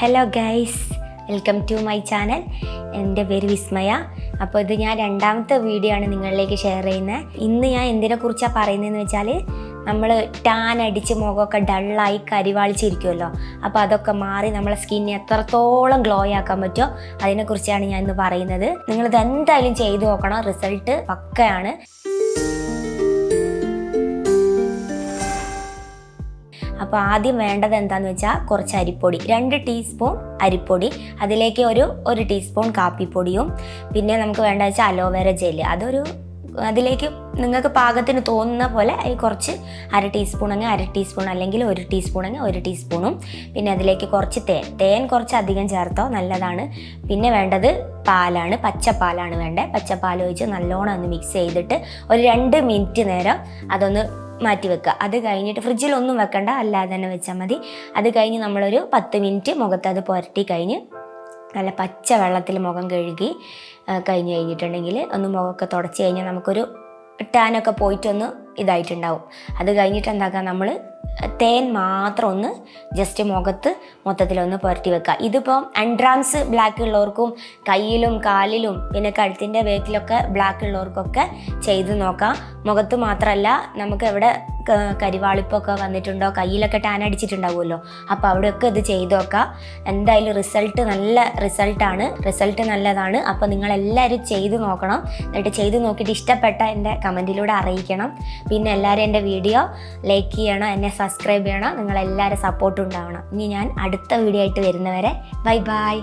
Hello guys, welcome to my channel. എൻ്റെ പേര് വിസ്മയ. അപ്പോൾ ഇത് ഞാൻ രണ്ടാമത്തെ വീഡിയോ ആണ് നിങ്ങളിലേക്ക് ഷെയർ ചെയ്യുന്നത്. ഇന്ന് ഞാൻ എന്തിനെക്കുറിച്ചാണ് പറയുന്നതെന്ന് വെച്ചാൽ, നമ്മൾ ടാൻ അടിച്ച് മുഖമൊക്കെ ഡള്ളായി കരിവാളിച്ചിരിക്കുമല്ലോ, അപ്പോൾ അതൊക്കെ മാറി നമ്മളെ സ്കിന്നിനെ എത്രത്തോളം ഗ്ലോ ആക്കാൻ പറ്റുമോ അതിനെക്കുറിച്ചാണ് ഞാൻ ഇന്ന് പറയുന്നത്. നിങ്ങളിത് എന്തായാലും ചെയ്തു നോക്കണം, റിസൾട്ട് പക്കയാണ്. അപ്പോൾ ആദ്യം വേണ്ടത് എന്താണെന്ന് വെച്ചാൽ കുറച്ച് അരിപ്പൊടി, 2 ടീസ്പൂൺ അരിപ്പൊടി, അതിലേക്ക് ഒരു ടീസ്പൂൺ കാപ്പിപ്പൊടിയും, പിന്നെ നമുക്ക് വേണ്ടത് വെച്ചാൽ അലോവേര ജെല്ല്, അതിലേക്ക് നിങ്ങൾക്ക് പാകത്തിന് തോന്നുന്ന പോലെ കുറച്ച് 1/2 ടീസ്പൂൺ എങ്കിൽ 1/2 ടീസ്പൂൺ, അല്ലെങ്കിൽ 1 ടീസ്പൂൺ എങ്കിൽ 1 ടീസ്പൂണും, പിന്നെ അതിലേക്ക് കുറച്ച് തേൻ കുറച്ച് അധികം ചേർത്തോ നല്ലതാണ്. പിന്നെ വേണ്ടത് പാലാണ്, പച്ചപ്പാലാണ് വേണ്ടത്. പച്ചപ്പാൽ ഒഴിച്ച് നല്ലോണം ഒന്ന് മിക്സ് ചെയ്തിട്ട് ഒരു 2 മിനിറ്റ് നേരം അതൊന്ന് മാറ്റി വെക്കുക. അത് കഴിഞ്ഞിട്ട് ഫ്രിഡ്ജിലൊന്നും വെക്കണ്ട, അല്ലാതെ തന്നെ വെച്ചാൽ മതി. അത് കഴിഞ്ഞ് നമ്മളൊരു 10 മിനിറ്റ് മുഖത്ത് അത് പുരട്ടി കഴിഞ്ഞ് നല്ല പച്ച വെള്ളത്തിൽ മുഖം കഴുകി കഴിഞ്ഞിട്ടുണ്ടെങ്കിൽ ഒന്ന് മുഖമൊക്കെ തുടച്ച് കഴിഞ്ഞാൽ നമുക്കൊരു ടാനൊക്കെ പോയിട്ടൊന്ന് ഇതായിട്ടുണ്ടാവും. അത് കഴിഞ്ഞിട്ട് എന്താക്കുക, നമ്മൾ തേൻ മാത്രം ഒന്ന് ജസ്റ്റ് മുഖത്ത് മൊത്തത്തിലൊന്ന് പുരട്ടി വെക്കുക. ഇതിപ്പോൾ അൺട്രാൻസ് ബ്ലാക്ക് ഉള്ളവർക്കും കയ്യിലും കാലിലും പിന്നെ കഴുത്തിൻ്റെ വേക്കിലൊക്കെ ബ്ലാക്ക് ഉള്ളവർക്കൊക്കെ ചെയ്ത് നോക്കാം. മുഖത്ത് മാത്രമല്ല, നമുക്ക് എവിടെ കരിവാളിപ്പൊക്കെ വന്നിട്ടുണ്ടോ, കയ്യിലൊക്കെ ടാൻ അടിച്ചിട്ടുണ്ടാവുമല്ലോ, അപ്പോൾ അവിടെയൊക്കെ ഇത് ചെയ്ത് നോക്കാം. എന്തായാലും നല്ല റിസൾട്ട് നല്ലതാണ്. അപ്പോൾ നിങ്ങളെല്ലാവരും ചെയ്ത് നോക്കണം. എന്നിട്ട് ചെയ്ത് നോക്കിയിട്ട് ഇഷ്ടപ്പെട്ട എൻ്റെ കമൻറ്റിലൂടെ അറിയിക്കണം. പിന്നെ എല്ലാവരും എൻ്റെ വീഡിയോ ലൈക്ക് ചെയ്യണം, എന്നെ സബ്സ്ക്രൈബ് ചെയ്യണം. നിങ്ങളെല്ലാവരും സപ്പോർട്ട് ഉണ്ടാവണം. ഇനി ഞാൻ അടുത്ത വീഡിയോ ആയിട്ട് വരുന്നവരെ ബൈ.